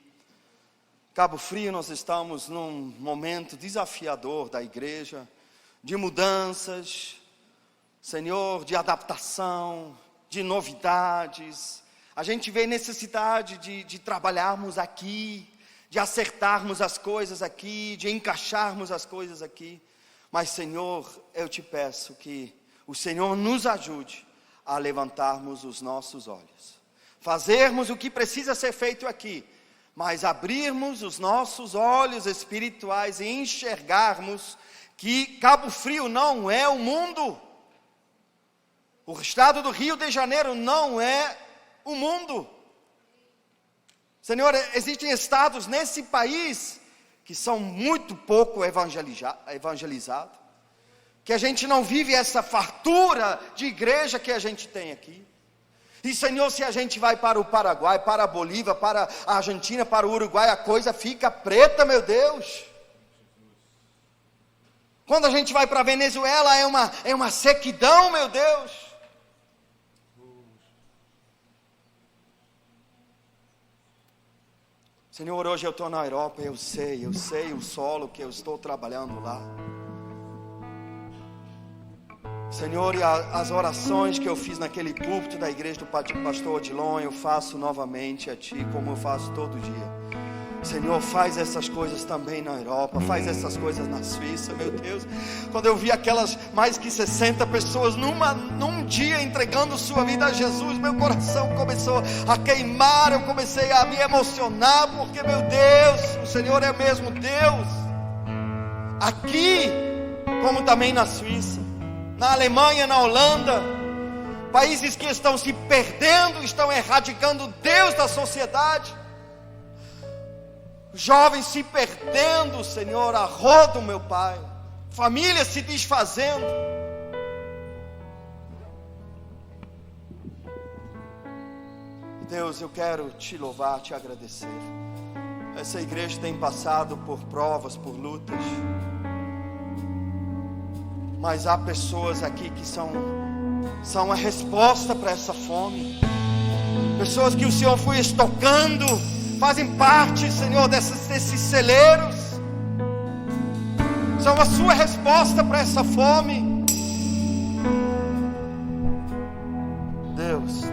Cabo Frio, nós estamos num momento desafiador da igreja, de mudanças, Senhor, de adaptação, de novidades. A gente vê necessidade de trabalharmos aqui, de acertarmos as coisas aqui, de encaixarmos as coisas aqui. Mas, Senhor, eu te peço que o Senhor nos ajude a levantarmos os nossos olhos, fazermos o que precisa ser feito aqui, mas abrirmos os nossos olhos espirituais e enxergarmos que Cabo Frio não é o mundo, o estado do Rio de Janeiro não é o mundo. Senhor, existem estados nesse país que são muito pouco evangelizados, que a gente não vive essa fartura de igreja que a gente tem aqui. E Senhor, se a gente vai para o Paraguai, para a Bolívia, para a Argentina, para o Uruguai, a coisa fica preta, meu Deus. Quando a gente vai para a Venezuela, é uma sequidão, meu Deus. Senhor, hoje eu estou na Europa, eu sei o solo que eu estou trabalhando lá. Senhor, e as orações que eu fiz naquele púlpito da igreja do pastor Odilon, eu faço novamente a Ti, como eu faço todo dia. Senhor, faz essas coisas também na Europa, faz essas coisas na Suíça, meu Deus. Quando eu vi aquelas mais que 60 pessoas num dia entregando sua vida a Jesus, meu coração começou a queimar, eu comecei a me emocionar, porque, meu Deus, o Senhor é mesmo Deus. Aqui, como também na Suíça, na Alemanha, na Holanda, países que estão se perdendo, estão erradicando Deus da sociedade, jovens se perdendo, Senhor, a rodo, meu Pai, famílias se desfazendo. Deus, eu quero Te louvar, Te agradecer. Essa igreja tem passado por provas, por lutas, mas há pessoas aqui que são a resposta para essa fome. Pessoas que o Senhor foi estocando fazem parte, Senhor, desses celeiros, são a sua resposta para essa fome. Deus,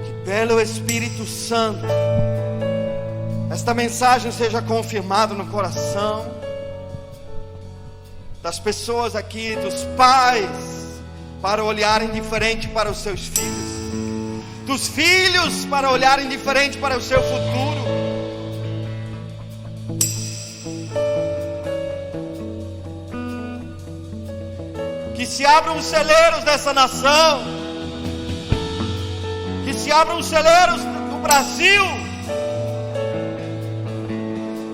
que pelo Espírito Santo esta mensagem seja confirmada no coração das pessoas aqui, dos pais, para olharem diferente para os seus filhos, dos filhos para olharem diferente para o seu futuro. Que se abram os celeiros dessa nação, que se abram os celeiros do Brasil,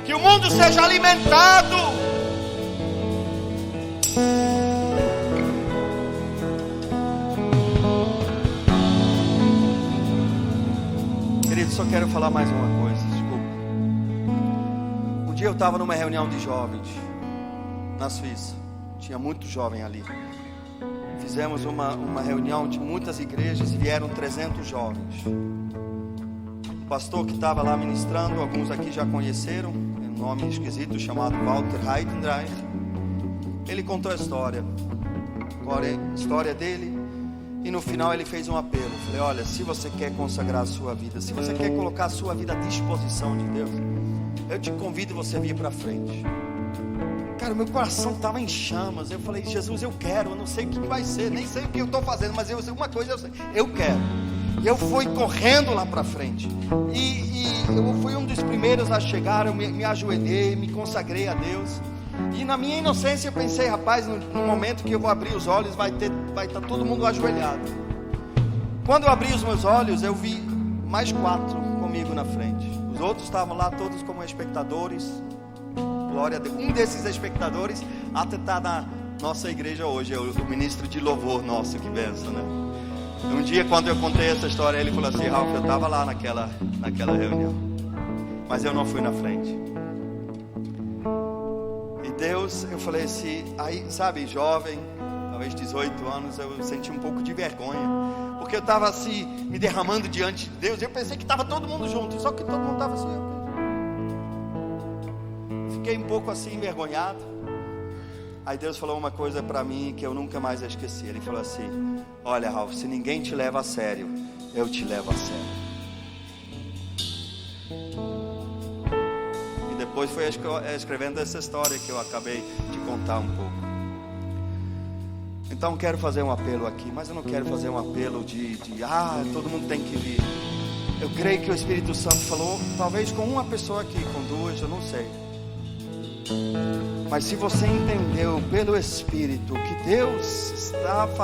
que o mundo seja alimentado. Querido, só quero falar mais uma coisa, desculpa. Um dia eu estava numa reunião de jovens na Suíça, tinha muito jovem ali. Fizemos uma reunião de muitas igrejas e vieram 300 jovens. O pastor que estava lá ministrando, alguns aqui já conheceram, um nome esquisito chamado Walter Heidendreich. Ele contou a história dele, e no final ele fez um apelo. Eu falei: olha, se você quer consagrar a sua vida, se você quer colocar a sua vida à disposição de Deus, eu te convido você a vir para frente. Cara, meu coração estava em chamas. Eu falei: Jesus, eu quero, eu não sei o que vai ser, nem sei o que eu estou fazendo, mas uma coisa eu sei, eu quero. E eu fui correndo lá para frente, e eu fui um dos primeiros a chegar. Eu me ajoelhei, me consagrei a Deus. E na minha inocência eu pensei: rapaz, no momento que eu vou abrir os olhos, vai estar todo mundo ajoelhado. Quando eu abri os meus olhos, eu vi mais 4 comigo na frente. Os outros estavam lá todos como espectadores. Glória a Deus. Um desses espectadores até está na nossa igreja hoje, é o ministro de louvor nosso, que benção, né? Um dia, quando eu contei essa história, ele falou assim: Ralf, eu estava lá naquela reunião, mas eu não fui na frente. E Deus, eu falei assim, aí, sabe, jovem, talvez 18 anos, eu senti um pouco de vergonha, porque eu estava assim, me derramando diante de Deus. Eu pensei que estava todo mundo junto, só que todo mundo estava assim. Fiquei um pouco assim, envergonhado. Aí Deus falou uma coisa para mim que eu nunca mais esqueci. Ele falou assim: olha, Ralf, se ninguém te leva a sério, eu te levo a sério. E depois foi escrevendo essa história que eu acabei de contar um pouco. Então quero fazer um apelo aqui, mas eu não quero fazer um apelo de todo mundo tem que vir. Eu creio que o Espírito Santo falou, talvez com uma pessoa aqui, com 2, eu não sei. Mas se você entendeu pelo Espírito que Deus está fazendo,